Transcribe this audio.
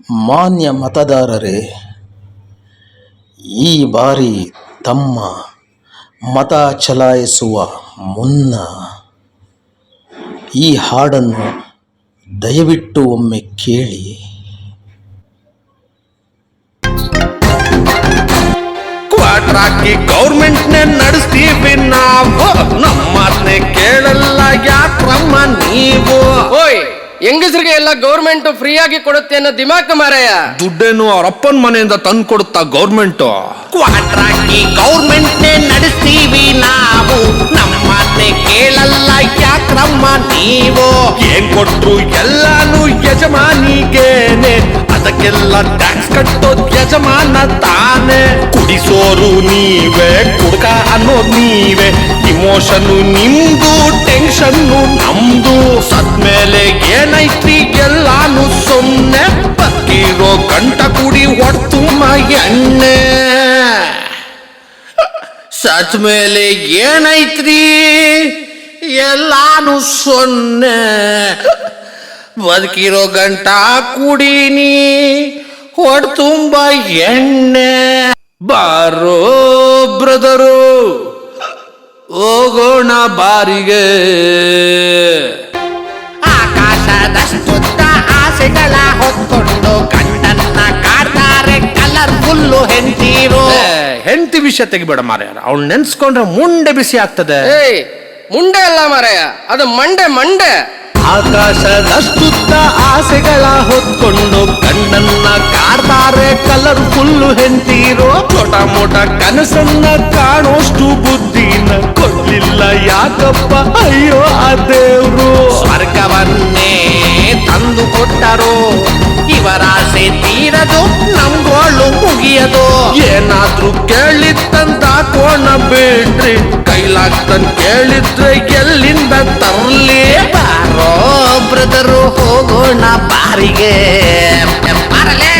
ಮಾನ್ಯ ಮತದಾರರೇ, ಈ ಬಾರಿ ತಮ್ಮ ಮತ ಚಲಾಯಿಸುವ ಮುನ್ನ ಈ ಹಾಡನ್ನು ದಯವಿಟ್ಟು ಒಮ್ಮೆ ಕೇಳಿ. ಕ್ವಾಟ್ರಾಕಿ ಗೌರ್ಮೆಂಟ್ನೇ ನಡೆಸ್ತೀವಿ ನಾವು, ನಮ್ಮನ್ನೇ ಕೇಳಲ್ಲ ಯಾಕ್ರಮ್ಮ ನೀವು. ಓಯ್, ಹೆಂಗಸರಿಗೆ ಎಲ್ಲ ಗೌರ್ಮೆಂಟ್ ಫ್ರೀ ಆಗಿ ಕೊಡುತ್ತೆ ಅನ್ನೋ ದಿಮಾಕ್ ಮಾರಾಯ. ದುಡ್ಡೇನು ಅವ್ರ ಅಪ್ಪನ ಮನೆಯಿಂದ ತಂದು ಕೊಡುತ್ತಾ ಗೌರ್ಮೆಂಟ್? ಕ್ವಾಟ್ರಾಕಿ ಗೌರ್ಮೆಂಟ್ನೇ ನಡೆಸ್ತೀವಿ ನಾವು, ನಮ್ಮನ್ನೇ ಕೇಳಲ್ಲ ಯಾಕ್ರಮ್ಮ ನೀವು. ಏನ್ ಕೊಟ್ರು ಎಲ್ಲಾನು ಯಜಮಾನಿಗೇನೆ, ಅದಕ್ಕೆಲ್ಲ ಟ್ಯಾಕ್ಸ್ ಕಟ್ಟೋದ್ ಯಜಮಾನ ತಾನೆ. ಕುಡಿಸೋರು ನೀವೇ, ಕುಡ್ಕ ಅನ್ನೋದು ನೀವೇ, ಇಮೋಷನ್ನು ನಿಮ್ದು, ಟೆನ್ಷನ್ನು ನಮ್ದು. ಸತ್ಮೇಲೆ ಏನೈತ್ರಿ ಎಲ್ಲಾನು ಸೊನ್ನೆ, ಬಕ್ಕಿರೋ ಗಂಟ ಕುಡಿ ಹೊಡ್ತುಮ್ಮ ಎಣ್ಣೆ. ಸತ್ ಮೇಲೆ ಏನೈತ್ರಿ ಎಲ್ಲಾನು ಸೊನ್ನೆ, ಬದುಕಿರೋ ಗಂಟ ಕುಡೀನಿ ಹೊಡ್ತುಂಬ ಎಣ್ಣೆ. ಬಾರೋ ಬ್ರದರು ಹೋಗೋಣ ಬಾರಿಗೆ. ಆಕಾಶದಷ್ಟುದ್ದ ಆಸೆಗಳ ಹೊತ್ಕೊಂಡು ಗಂಡನ್ನ ಕಾಡ್ತಾರೆ ಕಲರ್ಫುಲ್ಲು ಹೆಂಡತೀರು. ಹೆಂಡತಿ ವಿಷಯ ತೆಗಿಬೇಡ ಮಾರ್ಯಾರ, ಅವಳು ನೆನ್ಸ್ಕೊಂಡ್ರೆ ಮುಂಡೆ ಬಿಸಿ ಆಗ್ತದೆ. ಏಯ್, ಮುಂಡೆ ಅಲ್ಲ ಮಾರಾಯ, ಅದು ಮಂಡೆ ಮಂಡೆ. ಆಕಾಶದಷ್ಟುದ್ದ ಆಸೆಗಳ ಹೊತ್ಕೊಂಡು ಗಂಡನ್ನ ಕಾಡ್ತಾರೆ ಕಲರ್ಫುಲ್ಲು ಹೆಂಡತೀರು. ಚೋಟ ಮೋಟ ಕನಸನ್ನ ಕಾಣೋಷ್ಟು ಬುದ್ಧಿನ ಕೊಡ್ಲಿಲ್ಲ ಯಾಕಪ್ಪ ಅಯ್ಯೋ ಆ ದೇವ್ರು. ಸ್ವರ್ಗವನ್ನೇ ತಂದು ಕೊಟ್ಟರು, ಇವರಾಸೆ ತೀರದು ನಮ್ಗೋಳು ಮುಗಿಯದು. ಏನಾದ್ರೂ ಕೇಳಿತ್ತಂತ ಕೋಣ ಬಿಡ್ರಿ, ಕೈಲಾಗ್ತನ್ ಕೇಳಿದ್ರೆ ಎಲ್ಲಿಂದ ತರ್ಲಿ. ಬಾರೋ ಬ್ರದರು ಹೋಗೋಣ ಬಾರಿಗೆ. ಬರಲೇ